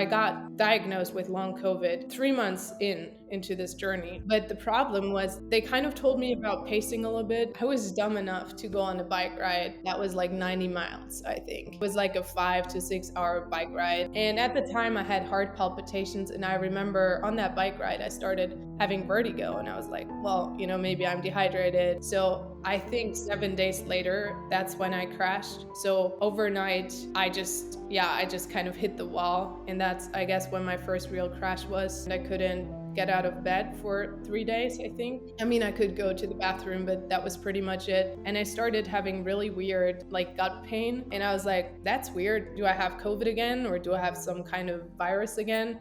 got diagnosed with long COVID 3 months into this journey. But the problem was they kind of told me about pacing a little bit. I was dumb enough to go on a bike ride that was like 90 miles, I think. It was like a 5 to 6 hour bike ride. And at the time I had heart palpitations, and I remember on that bike ride I started having vertigo, and I was like, well, maybe I'm dehydrated. So I think 7 days later, that's when I crashed. So overnight, I just kind of hit the wall. And that's, I guess, when my first real crash was. And I couldn't get out of bed for 3 days, I think. I mean, I could go to the bathroom, but that was pretty much it. And I started having really weird, like, gut pain. And I was like, that's weird. Do I have COVID again? Or do I have some kind of virus again?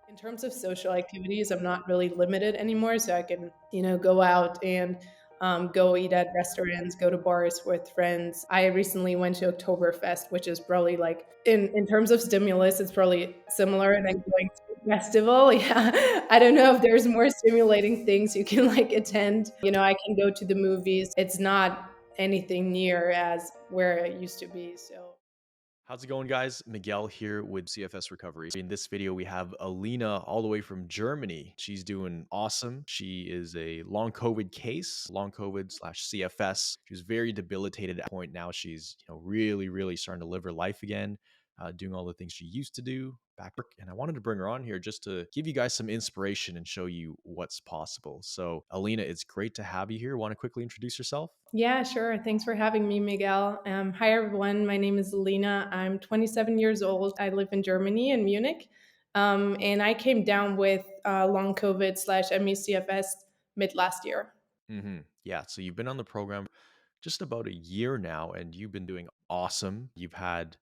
In terms of social activities, I'm not really limited anymore, so I can, go out and go eat at restaurants, go to bars with friends. I recently went to Oktoberfest, which is probably like, in terms of stimulus, it's probably similar than going to a festival. Yeah, I don't know if there's more stimulating things you can like attend. I can go to the movies. It's not anything near as where it used to be, so. How's it going, guys? Miguel here with CFS Recovery. In this video, we have Alena all the way from Germany. She's doing awesome. She is a long COVID case, long COVID slash CFS. She was very debilitated at that point. Now she's really, really starting to live her life again, doing all the things she used to do back. And I wanted to bring her on here just to give you guys some inspiration and show you what's possible. So Alena, it's great to have you here. Want to quickly introduce yourself? Yeah, sure. Thanks for having me, Miguel. Hi, everyone. My name is Elina. I'm 27 years old. I live in Germany, in Munich. And I came down with long COVID slash MECFS mid last year. Yeah. So you've been on the program just about a year now, and you've been doing awesome. You've had,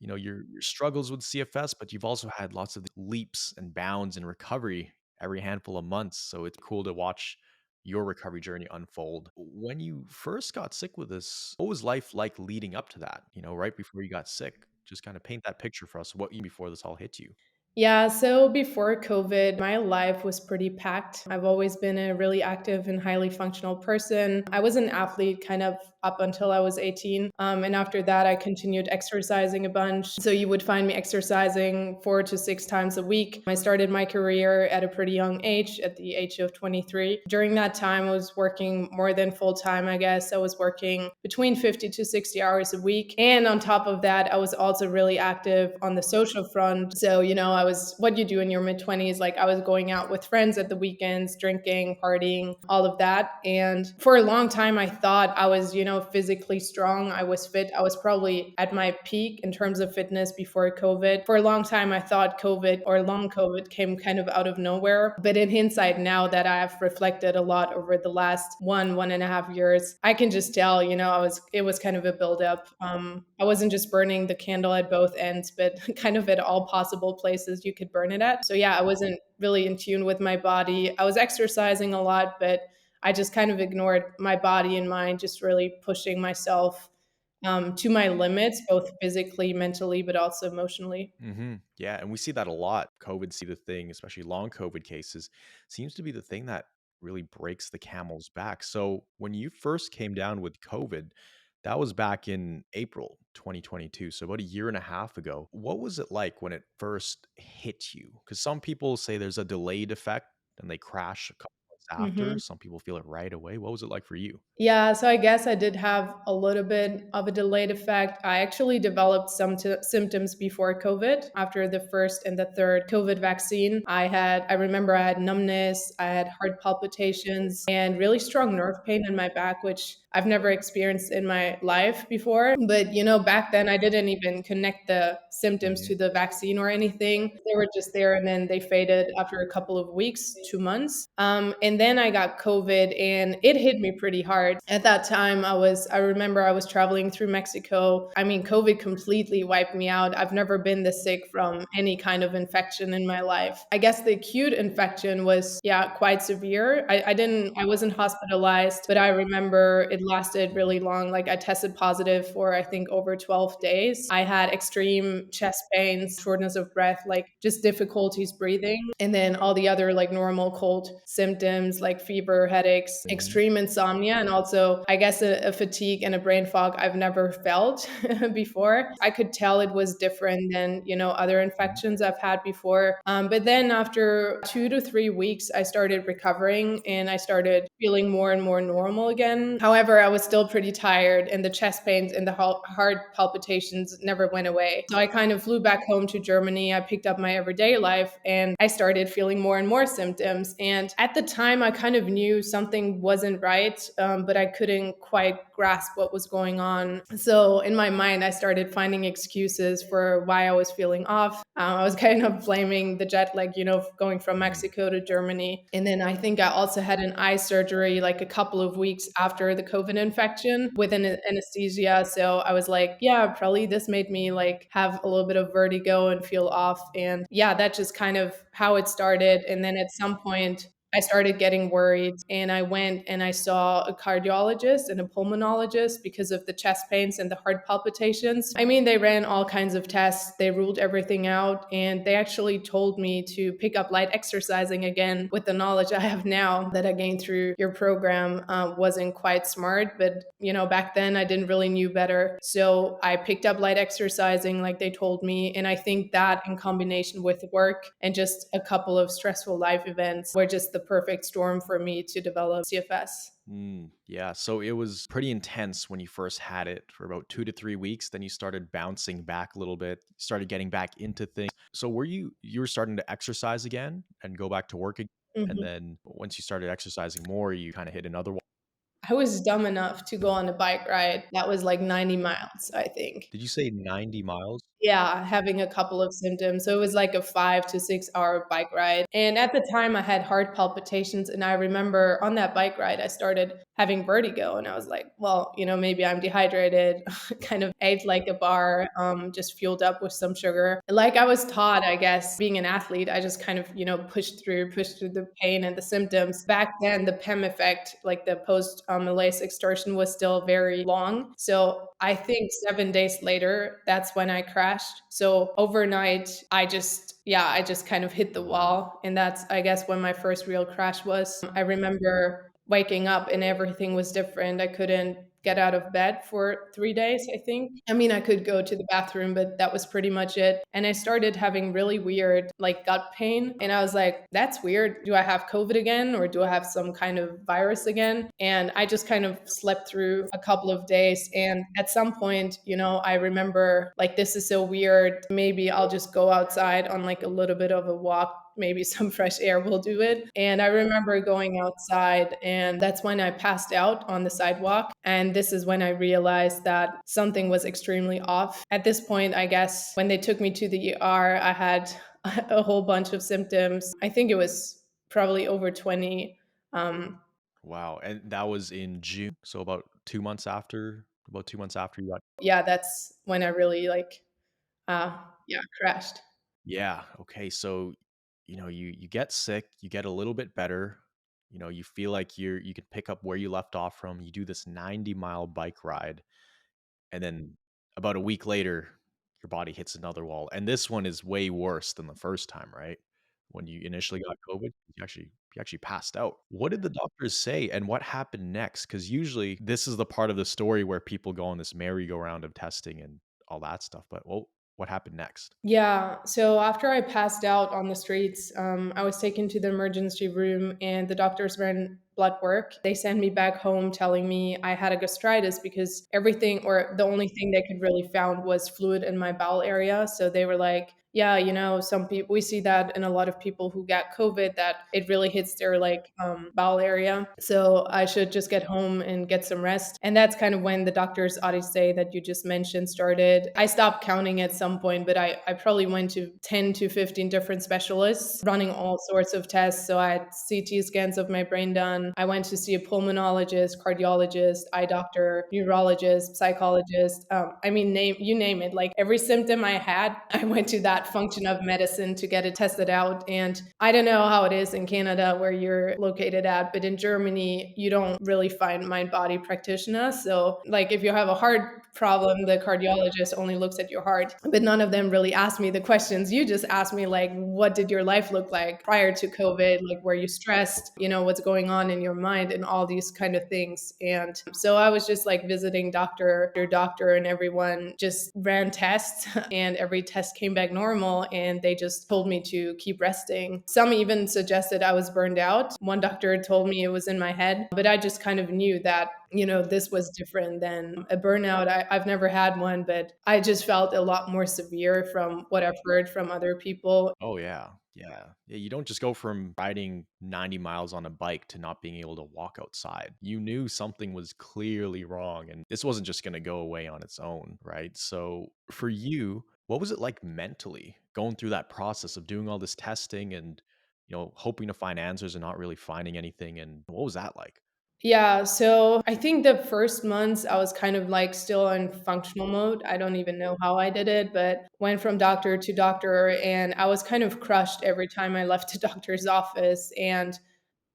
your struggles with CFS, but you've also had lots of leaps and bounds in recovery every handful of months. So it's cool to watch your recovery journey unfold. When you first got sick with this, what was life like leading up to that? Right before you got sick, just kind of paint that picture for us. What you before this all hit you? Yeah, so before COVID, my life was pretty packed. I've always been a really active and highly functional person. I was an athlete kind of up until I was 18. And after that, I continued exercising a bunch. So you would find me exercising 4 to 6 times a week. I started my career at a pretty young age, at the age of 23. During that time, I was working more than full time, I guess. I was working between 50 to 60 hours a week. And on top of that, I was also really active on the social front. So, I was what you do in your mid 20s. Like, I was going out with friends at the weekends, drinking, partying, all of that. And for a long time, I thought I was, physically strong. I was fit. I was probably at my peak in terms of fitness before COVID. For a long time, I thought COVID or long COVID came kind of out of nowhere. But in hindsight, now that I've reflected a lot over the last 1.5 years, I can just tell, it was kind of a buildup. I wasn't just burning the candle at both ends, but kind of at all possible places you could burn it at. So yeah, I wasn't really in tune with my body. I was exercising a lot, but I just kind of ignored my body and mind, just really pushing myself to my limits, both physically, mentally, but also emotionally. Yeah, and we see that a lot. COVID, see the thing, especially long COVID cases, seems to be the thing that really breaks the camel's back. So when you first came down with COVID, that was back in April 2022, so about a year and a half ago. What was it like when it first hit you? Because some people say there's a delayed effect and they crash a couple months after. Mhm. Some people feel it right away. What was it like for you? Yeah, so I guess I did have a little bit of a delayed effect. I actually developed some symptoms before COVID. After the first and the third COVID vaccine, I remember I had numbness, I had heart palpitations, and really strong nerve pain in my back, which I've never experienced in my life before. But, back then I didn't even connect the symptoms to Mhm. the vaccine or anything. They were just there, and then they faded after a couple of weeks, 2 months. And then I got COVID, and it hit me pretty hard. At that time, I remember I was traveling through Mexico. I mean, COVID completely wiped me out. I've never been this sick from any kind of infection in my life. I guess the acute infection was, yeah, quite severe. I wasn't hospitalized, but I remember it lasted really long. Like I tested positive for I think over 12 days. I had extreme chest pains, shortness of breath, like just difficulties breathing. And then all the other like normal cold symptoms like fever, headaches, Mhm. extreme insomnia, and also I guess a fatigue and a brain fog I've never felt before. I could tell it was different than, other infections I've had before. But then after 2 to 3 weeks, I started recovering and I started feeling more and more normal again. However, I was still pretty tired and the chest pains and the heart palpitations never went away. So I kind of flew back home to Germany. I picked up my everyday life and I started feeling more and more symptoms. And at the time, I kind of knew something wasn't right, but I couldn't quite grasp what was going on. So in my mind, I started finding excuses for why I was feeling off. I was kind of blaming the jet lag, going from Mhm. Mexico to Germany. And then I think I also had an eye surgery like a couple of weeks after the COVID infection with an anesthesia. So I was like, yeah, probably this made me like have a little bit of vertigo and feel off. And yeah, that's just kind of how it started. And then at some point, I started getting worried and I went and I saw a cardiologist and a pulmonologist because of the chest pains and the heart palpitations. I mean, they ran all kinds of tests, they ruled everything out, and they actually told me to pick up light exercising again with the knowledge I have now that I gained through your program. Wasn't quite smart, but back then I didn't really knew better. So I picked up light exercising like they told me. And I think that in combination with work and just a couple of stressful life events were just the perfect storm for me to develop CFS. Yeah, so it was pretty intense when you first had it for about 2 to 3 weeks. Then you started bouncing back a little bit, started getting back into things. So you were starting to exercise again and go back to work again? And Mhm. then once you started exercising more, you kind of hit another wall. I was dumb enough to go on a bike ride that was like 90 miles, I think. Did you say 90 miles? Yeah, having a couple of symptoms. So it was like a 5 to 6 hour bike ride. And at the time, I had heart palpitations. And I remember on that bike ride, I started having vertigo. And I was like, well, maybe I'm dehydrated. Kind of ate like a bar, just fueled up with some sugar. Like I was taught, I guess, being an athlete, I just kind of, pushed through the pain and the symptoms. Back then, the PEM effect, like the post malaise extortion, was still very long. So I think 7 days later, that's when I crashed. So overnight, I just kind of hit the Mm. wall. And that's, I guess, when my first real crash was. I remember waking up and everything was different. I couldn't get out of bed for 3 days, I think. I mean, I could go to the bathroom, but that was pretty much it. And I started having really weird, like, gut pain. And I was like, that's weird. Do I have COVID again? Or do I have some kind of virus again? And I just kind of slept through a couple of days. And at some point, I remember, like, this is so weird. Maybe I'll just go outside on like a little bit of a walk, maybe some fresh air will do it. And I remember going outside, and that's when I passed out on the sidewalk. And this is when I realized that something was extremely off. At this point, I guess, when they took me to the ER, I had a whole bunch of symptoms. I think it was probably over 20. Um, Wow. And that was in June. So about 2 months after you got. yeah, that's when I really like, yeah, crashed. Yeah. Okay. So, you get sick, you get a little bit better, you feel like you can pick up where you left off from. You do this 90-mile bike ride, and then about a week later, your body hits another wall. And this one is way worse than the first time, right? When you initially got COVID, you actually passed out. What did the doctors say and what happened next? Because usually this is the part of the story where people go on this merry-go-round of testing and all that stuff. But what happened next? Yeah. So after I passed out on the streets, I was taken to the emergency room and the doctors ran blood work. They sent me back home telling me I had a gastritis because everything, or the only thing they could really found was fluid in my bowel area. So they were like, yeah, some people, we see that in a lot of people who got COVID, that it really hits their like bowel area. So I should just get home and get some rest. And that's kind of when the doctor's odyssey that you just mentioned started. I stopped counting at some point, but I probably went to 10 to 15 different specialists running all sorts of tests. So I had CT scans of my brain done. on. I went to see a pulmonologist, cardiologist, eye doctor, neurologist, psychologist. I mean, name it. Like every symptom I had, I went to that function of medicine to get it tested out. And I don't know how it is in Canada where you're located at, but in Germany, you don't really find mind body practitioners. So, like, if you have a heart problem, the cardiologist only looks at your heart, but none of them really asked me the questions. You just asked me, like, what did your life look like prior to COVID? Like, were you stressed? You know, what's going on in your mind and all these kind of things. And so I was just like visiting doctor after doctor, and everyone just ran tests, and every test came back normal. And they just told me to keep resting. Some even suggested I was burned out. One doctor told me it was in my head, but I just kind of knew that, you know, this was different than a burnout. I've never had one, but I just felt a lot more severe from what I've heard from other people. Oh, yeah. Yeah. Yeah, you don't just go from riding 90 miles on a bike to not being able to walk outside. You knew something was clearly wrong, and this wasn't just gonna go away on its own, right? So, for you, what was it like mentally going through that process of doing all this testing and, hoping to find answers and not really finding anything, and what was that like? Yeah, so I think the first months I was kind of like still in functional mode. I don't even know how I did it, but went from doctor to doctor, and I was kind of crushed every time I left the doctor's office. And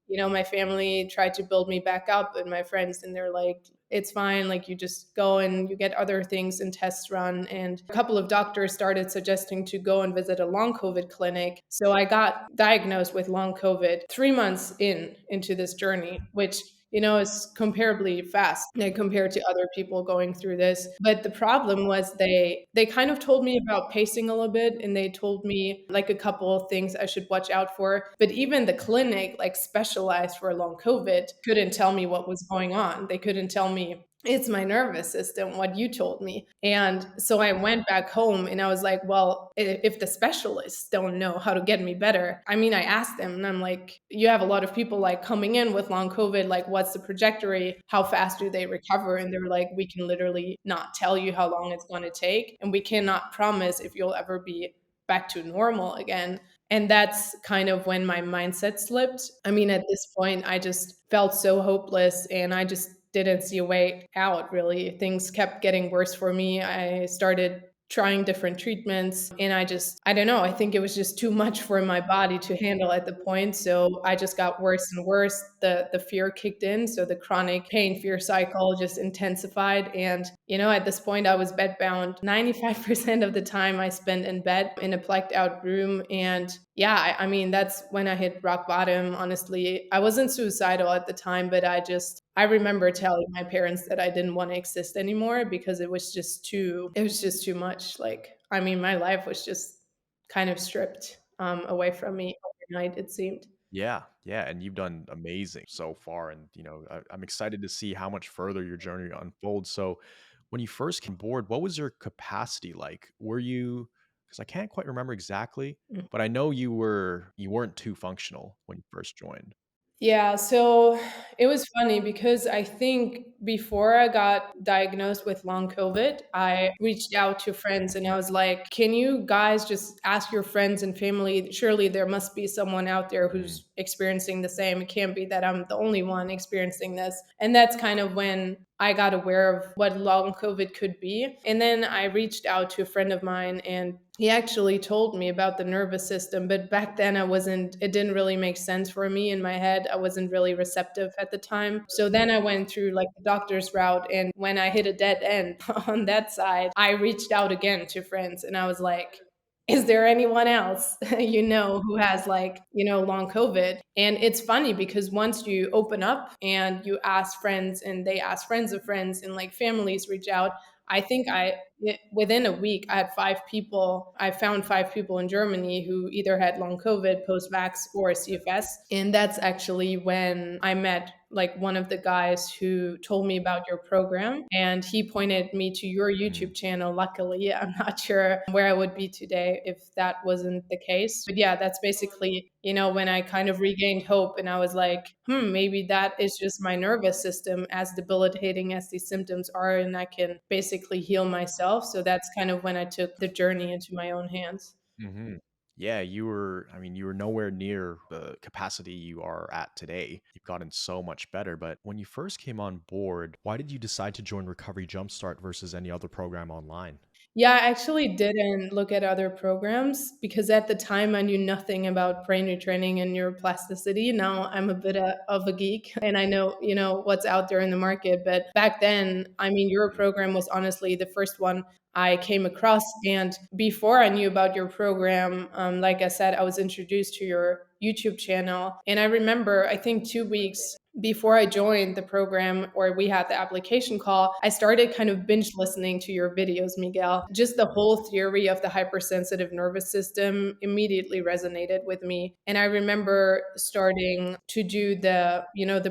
you know, my family tried to build me back up, and my friends, and they're like, it's fine. Like, you just go and you get other things and tests run. And a couple of doctors started suggesting to go and visit a long COVID clinic. So I got diagnosed with long COVID 3 months into this journey, which, you know, is comparably fast, like, compared to other people going through this. But the problem was they kind of told me about pacing a little bit, and they told me like a couple of things I should watch out for. But even the clinic, like specialized for long COVID, couldn't tell me what was going on. They couldn't tell me it's my nervous system, what you told me. And so I went back home and I was like, well, if the specialists don't know how to get me better, I mean, I asked them and I'm like, you have a lot of people like coming in with long COVID, like, what's the trajectory? How fast do they recover? And they're like, we can literally not tell you how long it's going to take. And we cannot promise if you'll ever be back to normal again. And that's kind of when my mindset slipped. I mean, at this point, I just felt so hopeless and I just didn't see a way out, really. Things kept getting worse for me. I started trying different treatments, and I don't know, I think it was just too much for my body to handle at the point. So I just got worse and worse. The fear kicked in, so the chronic pain fear cycle just intensified. And you know, at this point I was bedbound 95% of the time. I spent in bed in a blacked out room. And yeah, I mean, that's when I hit rock bottom. Honestly, I wasn't suicidal at the time, but I remember telling my parents that I didn't want to exist anymore because it was just too much. Like, I mean, my life was just kind of stripped away from me overnight, it seemed. Yeah, yeah, and you've done amazing so far, and I'm excited to see how much further your journey unfolds. So, when you first came aboard, what was your capacity like? Were you? Because I can't quite remember exactly, but I know you weren't too functional when you first joined. Yeah, so it was funny because I think before I got diagnosed with long COVID, I reached out to friends and I was like, can you guys just ask your friends and family? Surely there must be someone out there Mm, who's experiencing the same. It can't be that I'm the only one experiencing this. And that's kind of when I got aware of what long COVID could be. And then I reached out to a friend of mine, and he actually told me about the nervous system. But back then it didn't really make sense for me in my head. I wasn't really receptive at the time. So then I went through like the doctor's route. And when I hit a dead end on that side, I reached out again to friends and I was like, is there anyone else you know who has, like, you know, long COVID? And it's funny because once you open up and you ask friends and they ask friends of friends and like families reach out, I think within a week I found 5 people in Germany who either had long COVID, post-vax, or CFS. And that's actually when I met like one of the guys who told me about your program, and he pointed me to your mm. YouTube channel. Luckily, I'm not sure where I would be today if that wasn't the case. But yeah, that's basically, you know, when I kind of regained hope and I was like, maybe that is just my nervous system, as debilitating as these symptoms are, and I can basically heal myself. So that's kind of when I took the journey into my own hands. Mhm. Yeah, you were nowhere near the capacity you are at today. You've gotten so much better. But when you first came on board, why did you decide to join Recovery Jumpstart versus any other program online? Yeah, I actually didn't look at other programs because at the time I knew nothing about brain retraining and neuroplasticity. Now I'm a bit of a geek and I know, what's out there in the market. But back then, I mean, your Mhm. program was honestly the first one I came across. And before I knew about your program, like I said, I was introduced to your YouTube channel. And I remember, I think 2 weeks before I joined the program or we had the application call, I started kind of binge listening to your videos, Miguel. Just the whole theory of the hypersensitive nervous system immediately resonated with me. And I remember starting to do the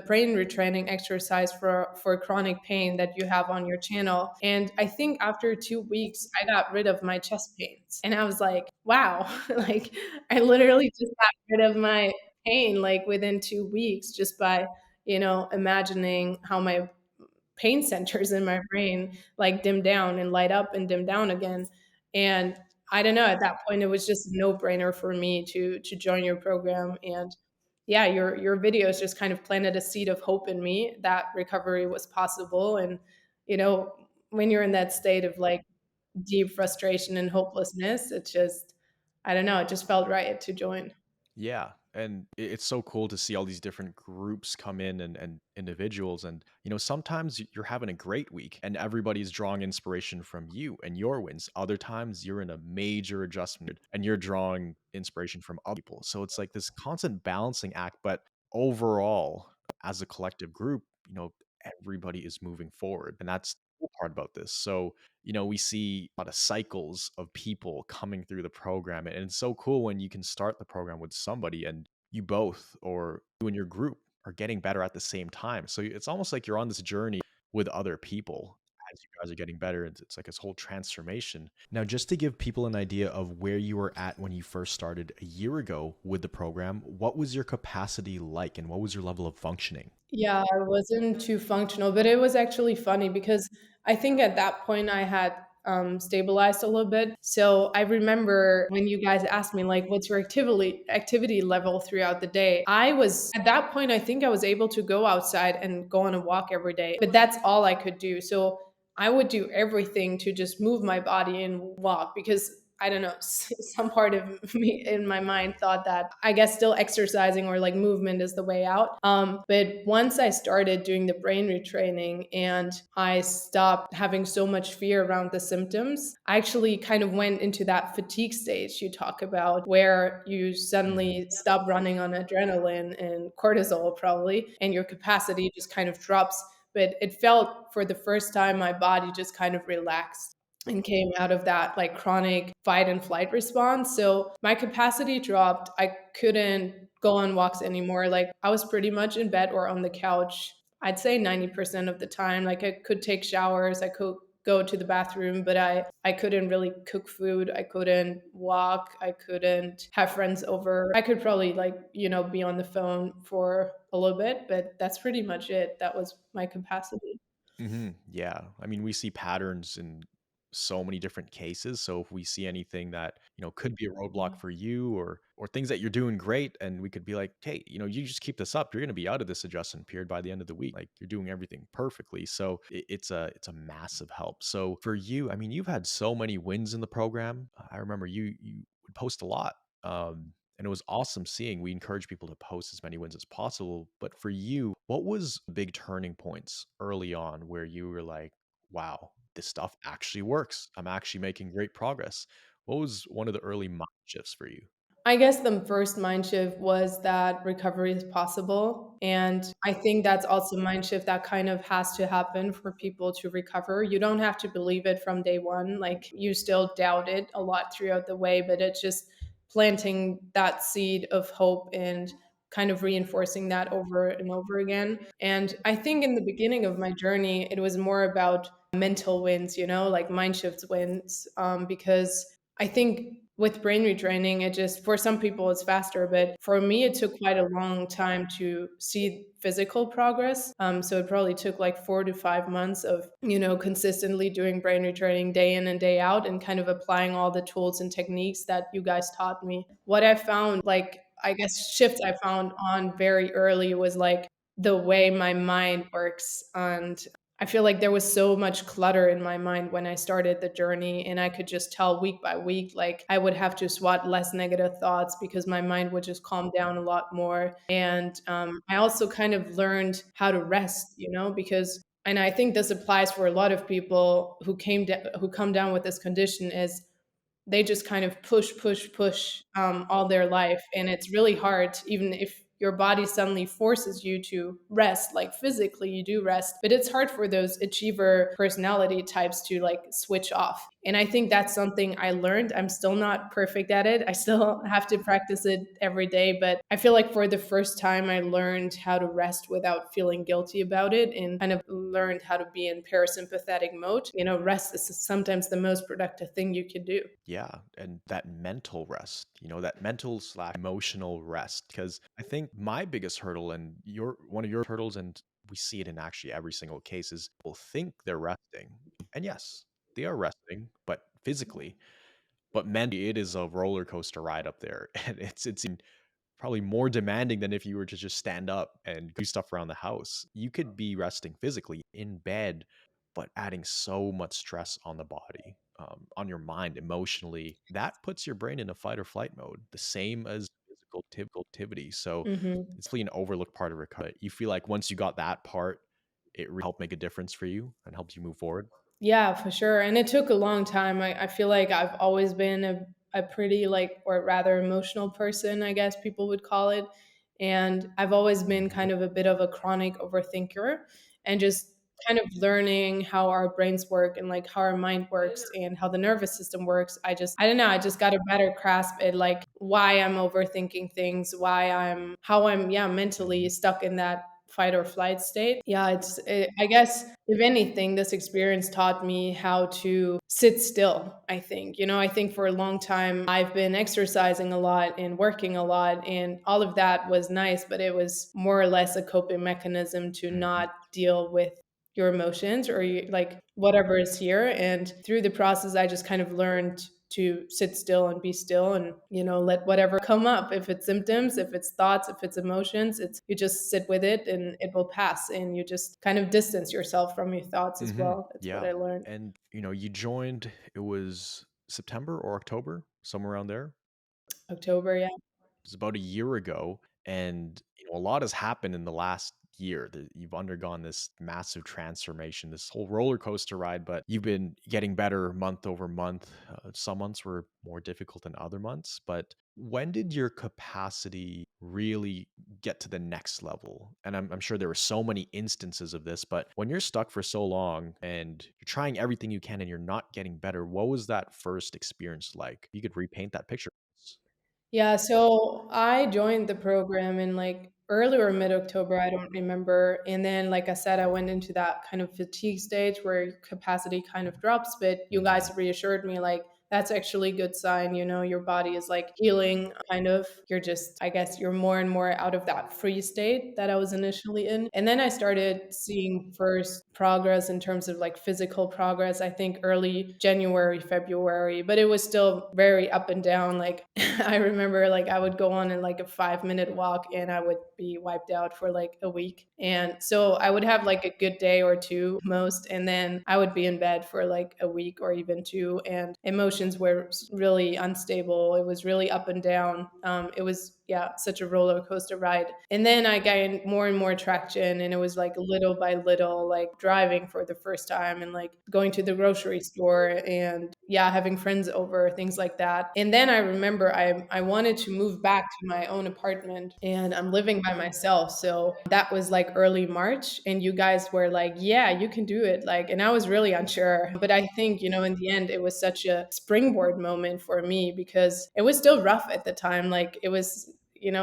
brain retraining exercise for chronic pain that you have on your channel. And I think after 2 weeks, I got rid of my chest pains. And I was like, wow, like I literally just got rid of my pain like within 2 weeks just by imagining how my pain centers in my brain like dim down and light up and dim down again. And I don't know, at that point it was just a no-brainer for me to join your program. And yeah, your videos just kind of planted a seed of hope in me that recovery was possible. And you know, when you're in that state of like deep frustration and hopelessness, it just I don't know, it just felt right to join. Yeah, and it's so cool to see all these different groups come in and individuals. And sometimes you're having a great week and everybody's drawing inspiration from you and your wins. Other times you're in a major adjustment and you're drawing inspiration from other people. So it's like this constant balancing act, but overall, as a collective group, everybody is moving forward. And that's the cool part about this. So we see a lot of cycles of people coming through the program. And it's so cool when you can start the program with somebody and you both or you and your group are getting better at the same time. So it's almost like you're on this journey with other people as you guys are getting better. It's like this whole transformation. Now, just to give people an idea of where you were at when you first started a year ago with the program, what was your capacity like and what was your level of functioning? Yeah, I wasn't too functional, but it was actually funny because I think at that point I had stabilized a little bit. So I remember when you guys asked me like, "What's your activity level throughout the day?" I was at that point I think I was able to go outside and go on a walk every day, but that's all I could do. So I would do everything to just move my body and walk because I don't know, some part of me in my mind thought that I guess still exercising or like movement is the way out. But once I started doing the brain retraining and I stopped having so much fear around the symptoms, I actually kind of went into that fatigue stage you talk about where you Mhm. suddenly stop running on adrenaline and cortisol probably, and your capacity just kind of drops. But it felt for the first time my body just kind of relaxed and came out of that like chronic fight and flight response. So my capacity dropped. I couldn't go on walks anymore. Like I was pretty much in bed or on the couch. I'd say 90% of the time. Like I could take showers, I could go to the bathroom, but I couldn't really cook food. I couldn't walk. I couldn't have friends over. I could probably like, be on the phone for a little bit, but that's pretty much it. That was my capacity. Yeah. I mean, we see patterns in so many different cases. So if we see anything that, could be a roadblock for you or things that you're doing great and we could be like, "Hey, you just keep this up, you're going to be out of this adjustment period by the end of the week. Like you're doing everything perfectly." So it's a massive help. So for you, I mean, you've had so many wins in the program. I remember you would post a lot. And it was awesome seeing. We encourage people to post as many wins as possible. But for you, what was big turning points early on where you were like, wow, this stuff actually works. I'm actually making great progress. What was one of the early mind shifts for you? I guess the first mind shift was that recovery is possible. And I think that's also a mind shift that kind of has to happen for people to recover. You don't have to believe it from day one. Like you still doubt it a lot throughout the way, but it's just planting that seed of hope and kind of reinforcing that over and over again. And I think in the beginning of my journey, it was more about mental wins, like mind shifts wins, because I think with brain retraining, it just, for some people it's faster, but for me it took quite a long time to see physical progress. So it probably took like 4 to 5 months of, consistently doing brain retraining day in and day out and kind of applying all the tools and techniques that you guys taught me. What I found, like, I guess shifts I found on very early was like the way my mind works. And I feel like there was so much clutter in my mind when I started the journey, and I could just tell week by week, like I would have to swat less negative thoughts because my mind would just calm down a lot more. And I also kind of learned how to rest, because, and I think this applies for a lot of people who come down with this condition, is they just kind of push, push, push all their life. And it's really hard, even if your body suddenly forces you to rest, like physically you do rest, but it's hard for those achiever personality types to like switch off. And I think that's something I learned. I'm still not perfect at it. I still have to practice it every day. But I feel like for the first time, I learned how to rest without feeling guilty about it and kind of learned how to be in parasympathetic mode. Rest is sometimes the most productive thing you can do. Yeah, and that mental rest, that mental slash emotional rest. Because I think my biggest hurdle and your one of your hurdles, and we see it in actually every single case, is people think they're resting. And yes, they are resting, but physically. But mentally, it is a roller coaster ride up there. And it's probably more demanding than if you were to just stand up and do stuff around the house. You could be resting physically in bed, but adding so much stress on the body, on your mind, emotionally. That puts your brain in a fight or flight mode, the same as physical activity. So Mhm. it's really an overlooked part of recovery. You feel like once you got that part, it really helped make a difference for you and helped you move forward. Yeah, for sure. And it took a long time. I feel like I've always been a pretty, like, or rather emotional person, I guess people would call it. And I've always been Mhm. kind of a bit of a chronic overthinker, and just kind of learning how our brains work and like how our mind works and how the nervous system works. I don't know, I just got a better grasp at like why I'm overthinking things, how I'm, yeah, mentally Mhm. stuck in that fight or flight state. Yeah, I guess if anything, this experience taught me how to sit still, I think. I think for a long time, I've been exercising a lot and working a lot, and all of that was nice, but it was more or less a coping mechanism to Mhm. not deal with your emotions or like whatever is here. And through the process, I just kind of learned to sit still and be still and, let whatever come up. If it's symptoms, if it's thoughts, if it's emotions, you just sit with it and it will pass. And you just kind of distance yourself from your thoughts as Mhm. well. That's what Yeah. I learned. And you joined, it was September or October, somewhere around there. October, yeah. It was about a year ago, and a lot has happened in the last year. That you've undergone this massive transformation, this whole roller coaster ride, but you've been getting better month over month. Some months were more difficult than other months, but when did your capacity really get to the next level? And I'm sure there were so many instances of this, but when you're stuck for so long and you're trying everything you can and you're not getting better, what was that first experience like? You could repaint that picture for us. Yeah, so I joined the program in like early or mid October, I don't remember. And then, like I said, I went into that kind of fatigue stage where your capacity kind of drops. But you guys Mhm. reassured me, like, that's actually a good sign. Your body is like healing, kind of. You're just, I guess, you're more and more out of that free state that I was initially in. And then I started seeing first progress in terms of like physical progress, I think early January, February, but it was still very up and down. Like, I remember like I would go on in like a 5 minute walk and I would be wiped out for like a week. And so I would have like a good day or two most, and then I would be in bed for like a week or even two. And emotions were really unstable. It was really up and down. It was, yeah, such a roller coaster ride. And then I gained more and more traction, and it was like little by little, like driving for the first time and like going to the grocery store and, yeah, having friends over, things like that. And then I remember I wanted to move back to my own apartment, and I'm living by myself. So that was like early March, and you guys were like, yeah, you can do it. Like, and I was really unsure. But I think, in the end, it was such a springboard moment for me because it was still rough at the time. Like, it was,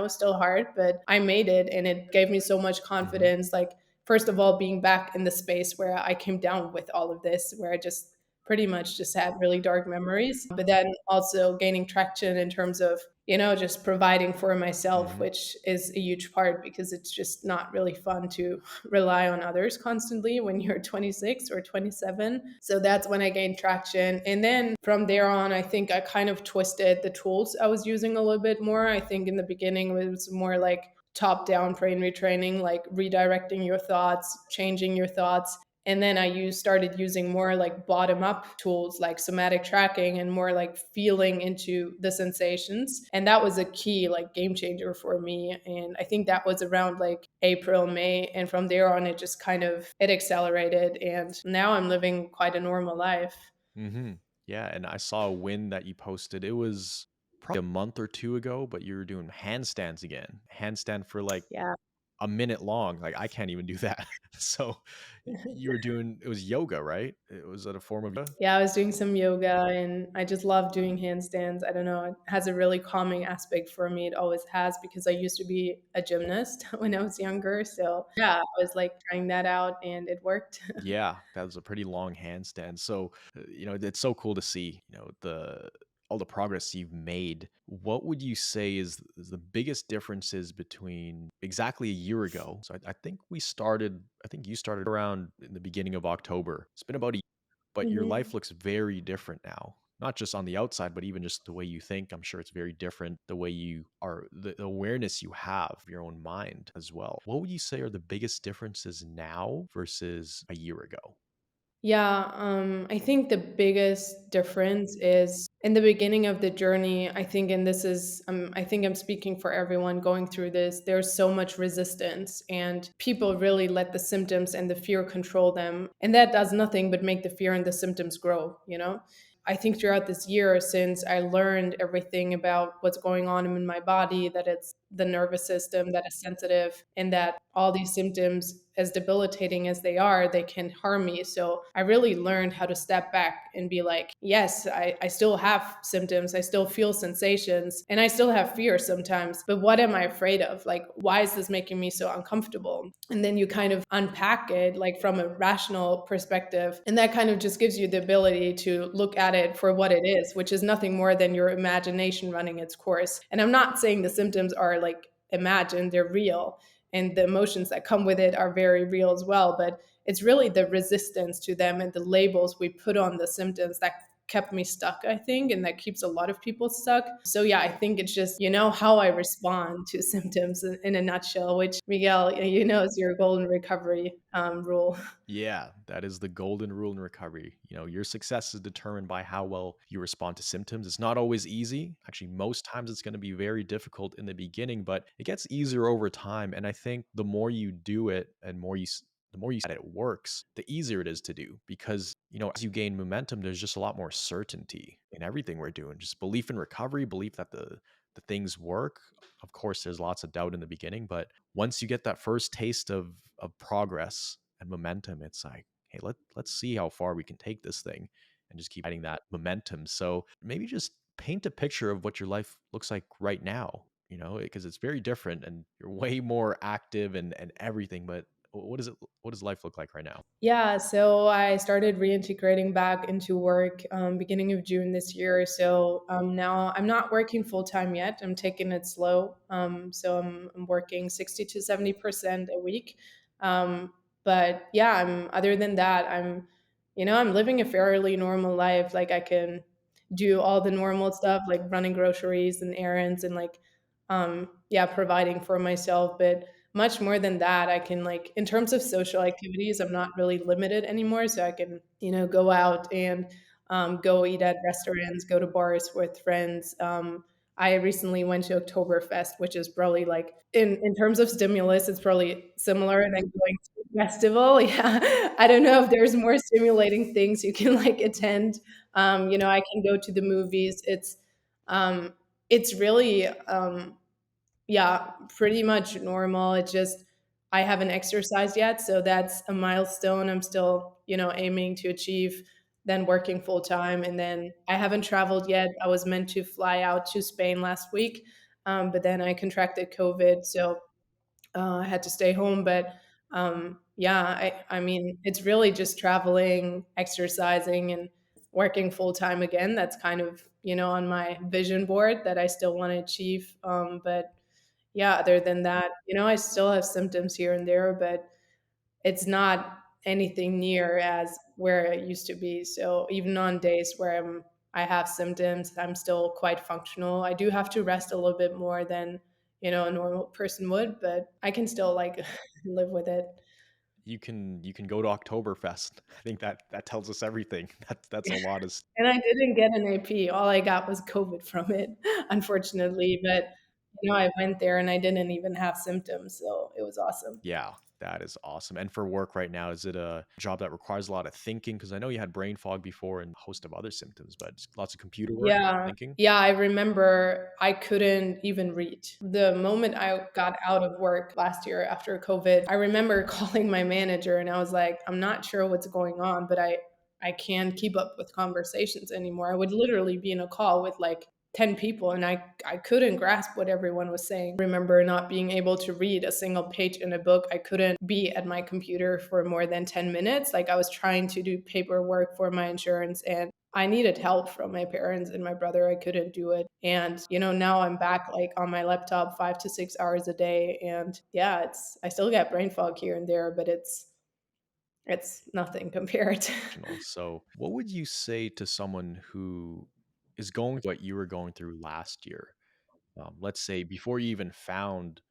still hard, but I made it, and it gave me so much Mhm. confidence. Like, first of all, being back in the space where I came down with all of this, where I just pretty much just had really dark memories. But then also gaining traction in terms of, just providing for myself, Mhm. which is a huge part because it's just not really fun to rely on others constantly when you're 26 or 27. So that's when I gained traction. And then from there on, I think I kind of twisted the tools I was using a little bit more. I think in the beginning it was more like top down brain retraining, like redirecting your thoughts, changing your thoughts. And then started using more like bottom up tools like somatic tracking and more like feeling into the sensations. And that was a key like game changer for me. And I think that was around like April, May. And from there on, it just kind of, it accelerated. And now I'm living quite a normal life. Mhm. Yeah, and I saw a win that you posted. It was probably a month or 2 ago, but you were doing handstands again. Handstand for, like, Yeah. a minute long. Like, I can't even do that. So, you were doing it was yoga, right? It was it a form of yoga? Yeah, I was doing some yoga and I just love doing handstands. I don't know, it has a really calming aspect for me. It always has because I used to be a gymnast when I was younger. So, yeah, I was like trying that out and it worked. Yeah, that was a pretty long handstand. So, it's so cool to see, the all the progress you've made. What would you say is the biggest differences between exactly a year ago? So I think you started around in the beginning of October. It's been about a year, but your life Mhm. looks very different now. Not just on the outside, but even just the way you think. I'm sure it's very different. The way you are, the awareness you have of your own mind as well. What would you say are the biggest differences now versus a year ago? Yeah, I think the biggest difference is in the beginning of the journey. I think, and this is, I think I'm speaking for everyone going through this. There's so much resistance, and people really let the symptoms and the fear control them, and that does nothing but make the fear and the symptoms grow. I think throughout this year, since I learned everything about what's going on in my body, that it's the nervous system that is sensitive, and that all these symptoms, as debilitating as they are, they can harm me. So I really learned how to step back and be like, yes, I still have symptoms, I still feel sensations, and I still have fear sometimes. But what am I afraid of? Like, why is this making me so uncomfortable? And then you kind of unpack it like from a rational perspective. And that kind of just gives you the ability to look at it for what it is, which is nothing more than your imagination running its course. And I'm not saying the symptoms are like imagined, they're real. And the emotions that come with it are very real as well. But it's really the resistance to them and the labels we put on the symptoms that kept me stuck, I think, and that keeps a lot of people stuck. So yeah, I think it's just, how I respond to symptoms in a nutshell, which Miguel, is your golden recovery rule. Yeah, that is the golden rule in recovery. Your success is determined by how well you respond to symptoms. It's not always easy. Actually, most times it's going to be very difficult in the beginning, but it gets easier over time. And I think the more you do it and the more you see that it works, the easier it is to do because, as you gain momentum, there's just a lot more certainty in everything we're doing. Just belief in recovery, belief that the things work. Of course, there's lots of doubt in the beginning, but once you get that first taste of progress and momentum, it's like, hey, let's see how far we can take this thing and just keep adding that momentum. So maybe just paint a picture of what your life looks like right now, because it's very different and you're way more active and everything. But what does life look like right now? Yeah, so I started reintegrating back into work beginning of June this year. So now I'm not working full time yet. I'm taking it slow. So I'm working 60 to 70% a week. Um, but yeah, other than that, I'm living a fairly normal life. Like I can do all the normal stuff like running groceries and errands and like, yeah, providing for myself. But much more than that, I can like in terms of social activities, I'm not really limited anymore. So I can, go out and go eat at restaurants, go to bars with friends. I recently went to Oktoberfest, which is probably like in terms of stimulus, it's probably similar than going to a festival. Yeah. I don't know if there's more stimulating things you can like attend. I can go to the movies. Um it's really yeah, pretty much normal. It just I haven't exercised yet, so that's a milestone I'm still, aiming to achieve, then working full time. And then I haven't traveled yet. I was meant to fly out to Spain last week, but then I contracted COVID, so I had to stay home. But yeah, I mean, it's really just traveling, exercising, and working full time again. That's kind of, on my vision board that I still want to achieve. But yeah, other than that, I still have symptoms here and there, but it's not anything near as where it used to be. So even on days where I have symptoms, I'm still quite functional. I do have to rest a little bit more than, a normal person would, but I can still like live with it. You can go to Oktoberfest. I think that tells us everything. That's a lot of And I didn't get an AP. All I got was COVID from it, unfortunately. But, I went there and I didn't even have symptoms. So it was awesome. yeah, that is awesome. And for work right now, is it a job that requires a lot of thinking? Because I know you had brain fog before and a host of other symptoms, but it's lots of computer work, Yeah. thinking? Yeah, I remember I couldn't even read. The moment I got out of work last year after COVID, I remember calling my manager and I was like, I'm not sure what's going on, but I can't keep up with conversations anymore. I would literally be in a call with like 10 people and I couldn't grasp what everyone was saying. I remember not being able to read a single page in a book. I couldn't be at my computer for more than 10 minutes. Like I was trying to do paperwork for my insurance and I needed help from my parents and my brother. I couldn't do it. And, now I'm back like on my laptop 5 to 6 hours a day. And yeah, I still get brain fog here and there, but it's nothing compared. So, what would you say to someone who is going through what you were going through last year? Let's say before you even found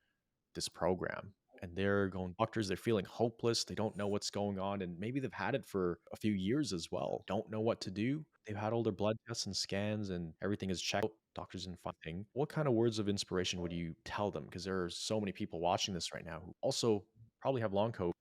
this program, and they're going doctors, they're feeling hopeless, they don't know what's going on, and maybe they've had it for a few years as well, don't know what to do. They've had all their blood tests and scans and everything is checked. Doctors and finding. What kind of words of inspiration would you tell them? Because there are so many people watching this right now who also probably have long COVID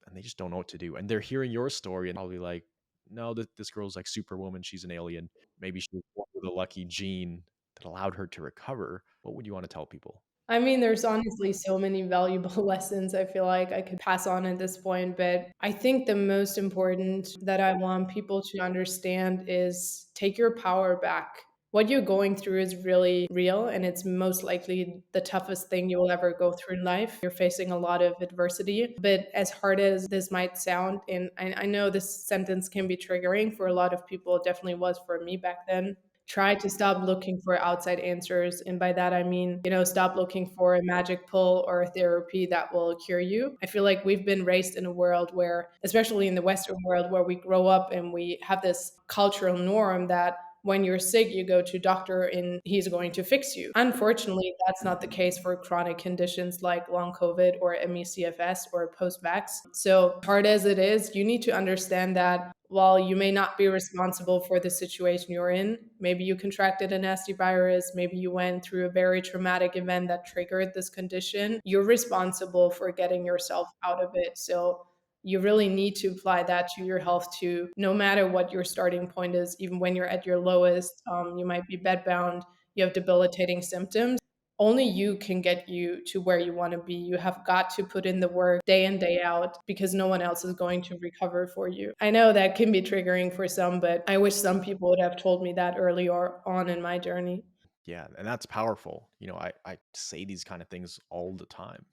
and they just don't know what to do. And they're hearing your story and probably like, no, this girl's like superwoman. She's an alien. Maybe she was born with a lucky gene that allowed her to recover. What would you want to tell people? I mean, there's honestly so many valuable lessons I feel like I could pass on at this point, but I think the most important that I want people to understand is take your power back. What you're going through is really real, and it's most likely the toughest thing you will ever go through in life. You're facing a lot of adversity, but as hard as this might sound, and I know this sentence can be triggering for a lot of people, it definitely was for me back then. Try to stop looking for outside answers. And by that, I mean, stop looking for a magic pill or a therapy that will cure you. I feel like we've been raised in a world where, especially in the Western world, where we grow up and we have this cultural norm that when you're sick, you go to a doctor and he's going to fix you. Unfortunately, that's not the case for chronic conditions like long COVID or ME/CFS or post-vax. So hard as it is, you need to understand that while you may not be responsible for the situation you're in, maybe you contracted a nasty virus, maybe you went through a very traumatic event that triggered this condition, you're responsible for getting yourself out of it. So you really need to apply that to your health too, no matter what your starting point is. Even when you're at your lowest, you might be bedbound, you have debilitating symptoms. Only you can get you to where you want to be. You have got to put in the work day in, day out because no one else is going to recover for you. I know that can be triggering for some, but I wish some people would have told me that earlier on in my journey. Yeah, and that's powerful. I say these kind of things all the time.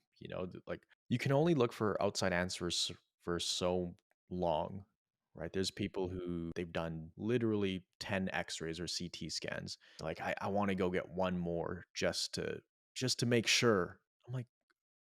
Like you can only look for outside answers for so long, right? There's people who they've done literally 10 x-rays or CT scans. Like I want to go get one more just to make sure. I'm like,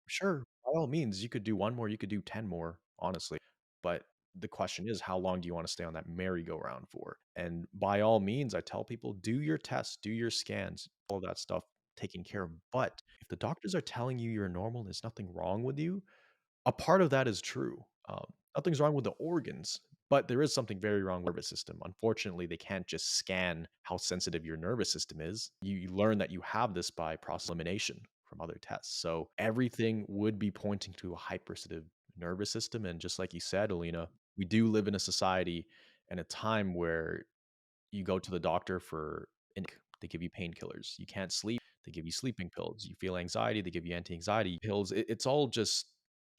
sure, by all means, you could do one more, you could do 10 more, honestly. But the question is, how long do you want to stay on that merry-go-round for? And by all means, I tell people, do your tests, do your scans, all that stuff taken care of. But if the doctors are telling you you're normal, there's nothing wrong with you, a part of that is true. Nothing's wrong with the organs, but there is something very wrong with the nervous system. Unfortunately, they can't just scan how sensitive your nervous system is. You learn that you have this by process elimination from other tests. So everything would be pointing to a hypersensitive nervous system. And just like you said, Alina, we do live in a society and a time where you go to the doctor for they give you painkillers. You can't sleep, they give you sleeping pills. You feel anxiety, they give you anti-anxiety pills. It's all just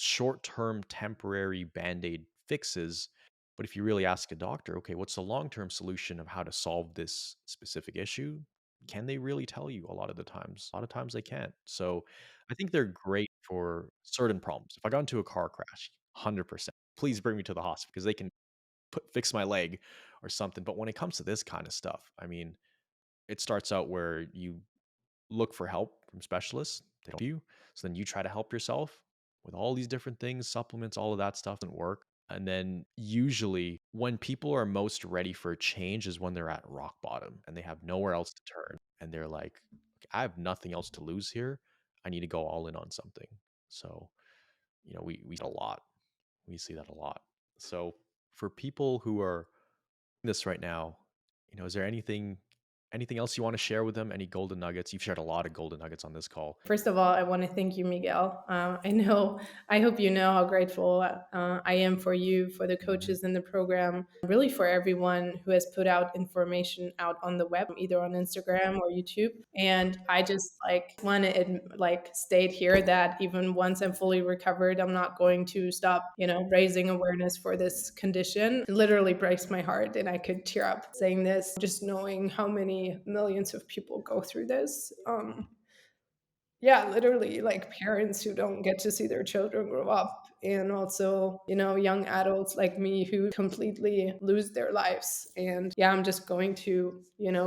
short-term temporary band-aid fixes. But if you really ask a doctor, okay, what's the long-term solution of how to solve this specific issue? Can they really tell you a lot of the times? A lot of times they can't. So I think they're great for certain problems. If I got into a car crash, 100%, please bring me to the hospital because they can fix my leg or something. But when it comes to this kind of stuff, I mean, it starts out where you look for help from specialists. They don't help you. So then you try to help yourself with all these different things, supplements, all of that stuff doesn't work. And then usually when people are most ready for change is when they're at rock bottom and they have nowhere else to turn. And they're like, I have nothing else to lose here. I need to go all in on something. So, we see that a lot. We see that a lot. So for people who are this right now, is there anything else you want to share with them? Any golden nuggets? You've shared a lot of golden nuggets on this call. First of all, I want to thank you, Miguel. I hope you know how grateful I am for you, for the Mhm. coaches in the program, really for everyone who has put out information out on the web, either on Instagram or YouTube. And I just want to state here that even once I'm fully recovered, I'm not going to stop, raising awareness for this condition. It literally breaks my heart, and I could tear up saying this, just knowing how many millions of people go through this. Yeah, literally, like parents who don't get to see their children grow up, and also, young adults like me who completely lose their lives. And yeah, I'm just going to,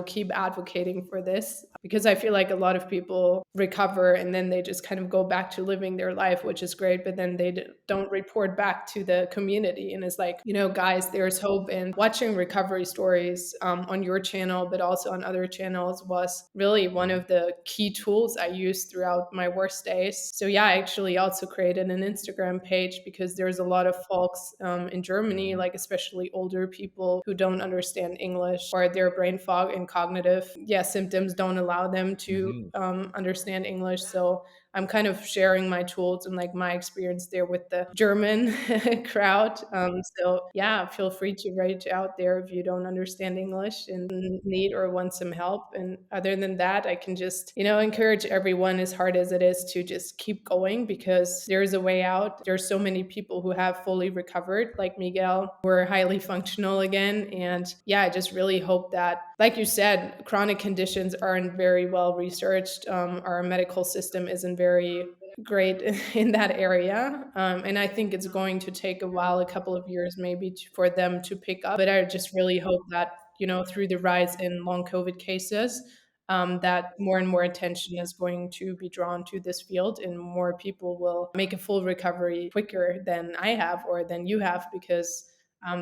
keep advocating for this because I feel like a lot of people recover and then they just kind of go back to living their life, which is great, but then they don't report back to the community. And it's like, guys, there's hope. And watching recovery stories on your channel, but also on other channels, was really one Mhm. of the key tools I used throughout my worst days. So yeah, I actually also created an Instagram page because there's a lot of folks in Germany, Mhm. like especially older people who don't understand English, or their brain fog and cognitive symptoms don't allow them to Mhm. understand English. So I'm kind of sharing my tools and like my experience there with the German crowd. So yeah, feel free to reach out there if you don't understand English and need or want some help. And other than that, I can just, encourage everyone, as hard as it is, to just keep going because there's a way out. There's so many people who have fully recovered, like Miguel, who are highly functional again. And yeah, I just really hope that, like you said, chronic conditions aren't very well researched. Our medical system isn't very great in that area. And I think it's going to take a while, a couple of years maybe, for them to pick up. But I just really hope that, through the rise in long COVID cases, that more and more attention is going to be drawn to this field and more people will make a full recovery quicker than I have or than you have because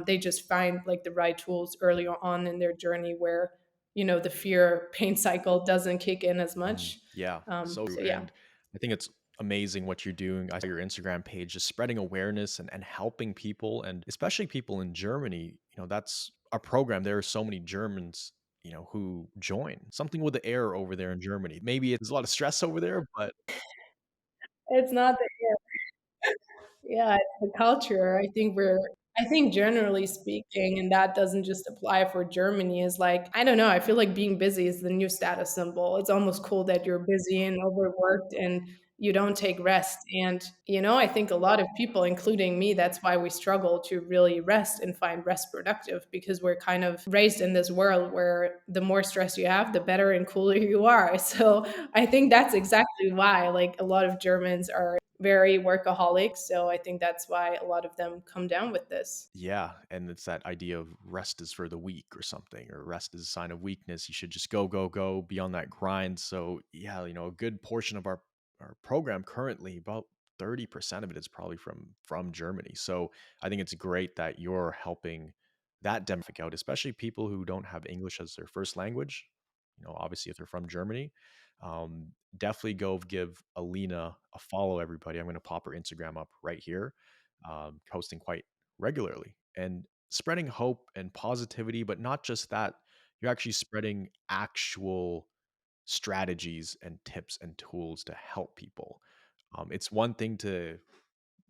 they just find like the right tools earlier on in their journey where, the fear pain cycle doesn't kick in as Mhm. much. Yeah, so So true, yeah. and I think it's amazing what you're doing. I saw your Instagram page just spreading awareness and helping people, and especially people in Germany. That's a program. There are so many Germans, who join. Something with the air over there in Germany. Maybe it's a lot of stress over there, but It's not the Yeah, it's the culture. I think generally speaking, and that doesn't just apply for Germany, is like, I don't know, I feel like being busy is the new status symbol. It's almost cool that you're busy and overworked and you don't take rest. And, I think a lot of people, including me, that's why we struggle to really rest and find rest productive because we're kind of raised in this world where the more stress you have, the better and cooler you are. So I think that's exactly why, like, a lot of Germans are very workaholic. So I think that's why a lot of them come down with this. yeah, and it's that idea of rest is for the weak or something, or rest is a sign of weakness. You should just go, go, go, be on that grind. So yeah, a good portion of our program currently, about 30% of it is probably from Germany. So I think it's great that you're helping that demographic out, especially people who don't have English as their first language. Obviously if they're from Germany. Um, Definitely go give Alina a follow, everybody. I'm going to pop her Instagram up right here. Posting quite regularly and spreading hope and positivity, but not just that. You're actually spreading actual strategies and tips and tools to help people. It's one thing to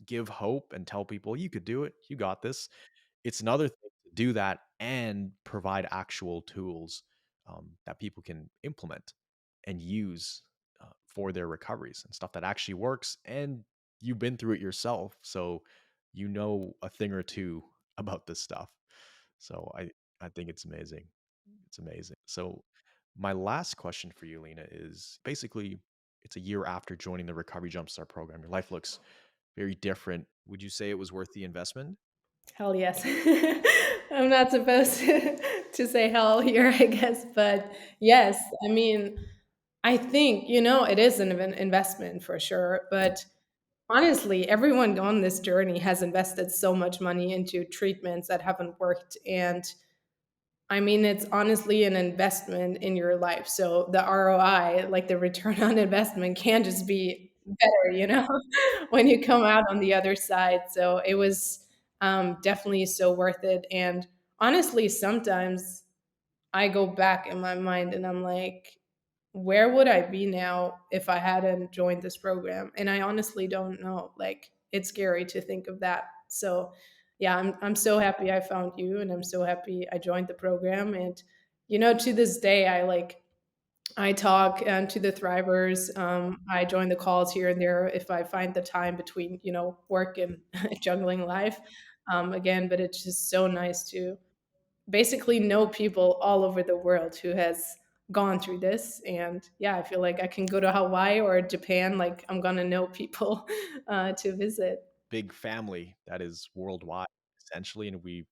give hope and tell people you could do it, you got this. It's another thing to do that and provide actual tools that people can implement and use for their recoveries and stuff that actually works. And you've been through it yourself, so you know a thing or two about this stuff. So I think it's amazing. It's amazing. So my last question for you, Lena, is basically it's a year after joining the Recovery Jumpstart program. Your life looks very different. Would you say it was worth the investment? Hell yes. I'm not supposed to say hell here, I guess, but yes, I mean, I think, it is an investment for sure, but honestly, everyone on this journey has invested so much money into treatments that haven't worked, and I mean, it's honestly an investment in your life. So the ROI, like the return on investment, can just be better, when you come out on the other side. So it was definitely so worth it. And honestly, sometimes I go back in my mind and I'm like, where would I be now if I hadn't joined this program? And I honestly don't know. Like, it's scary to think of that. So, yeah, I'm so happy I found you, and I'm so happy I joined the program. And to this day, I talk to the thrivers. I join the calls here and there if I find the time between work and juggling life. Again, but it's just so nice to basically know people all over the world who has gone through this. And yeah, I feel like I can go to Hawaii or Japan, like I'm gonna know people to visit. Big family that is worldwide, essentially, and we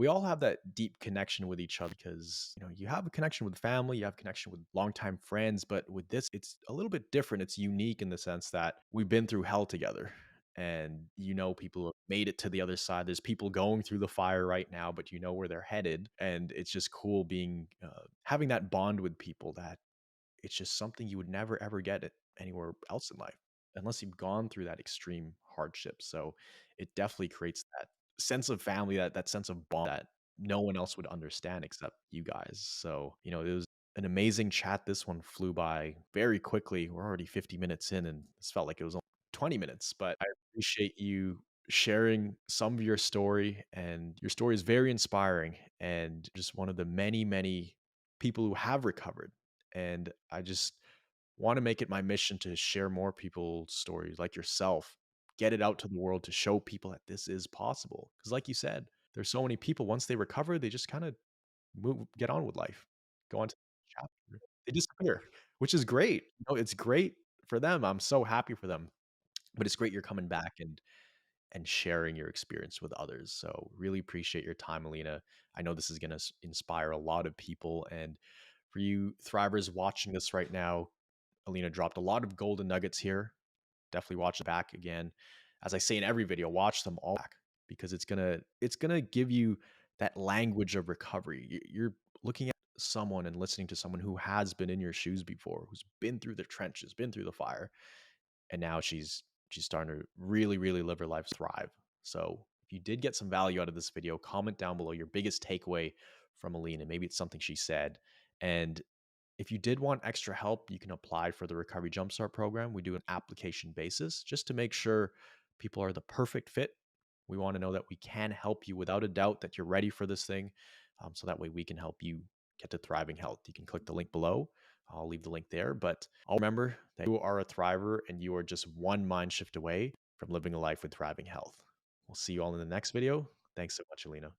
all have that deep connection with each other because you have a connection with family, you have a connection with longtime friends, but with this it's a little bit different. It's unique in the sense that we've been through hell together, and people have made it to the other side. There's people going through the fire right now, but you know where they're headed, and it's just cool being having that bond with people that it's just something you would never ever get it anywhere else in life unless you've gone through that extreme hardship. So it definitely creates that sense of family, that sense of bond that no one else would understand except you guys. So, it was an amazing chat. This one flew by very quickly. We're already 50 minutes in, and this felt like it was only 20 minutes, but I appreciate you sharing some of your story, and your story is very inspiring and just one of the many, many people who have recovered. And I just want to make it my mission to share more people's stories like yourself, get it out to the world to show people that this is possible. Because, like you said, there's so many people, once they recover, they just kind of get on with life, go on to the next chapter. They disappear, which is great. It's great for them. I'm so happy for them. But it's great you're coming back and sharing your experience with others. So really appreciate your time, Alina. I know this is going to inspire a lot of people. And for you thrivers watching this right now, Alina dropped a lot of golden nuggets here. Definitely watch it back again. As I say in every video, watch them all back because it's gonna give you that language of recovery. You're looking at someone and listening to someone who has been in your shoes before, who's been through the trenches, been through the fire, and now she's starting to really, really live her life, thrive. So if you did get some value out of this video, comment down below your biggest takeaway from Alina. Maybe it's something she said. And if you did want extra help, you can apply for the Recovery Jumpstart program. We do an application basis just to make sure people are the perfect fit. We want to know that we can help you without a doubt that you're ready for this thing. So that way we can help you get to thriving health. You can click the link below. I'll leave the link there. But I'll remember that you are a thriver and you are just one mind shift away from living a life with thriving health. We'll see you all in the next video. Thanks so much, Alina.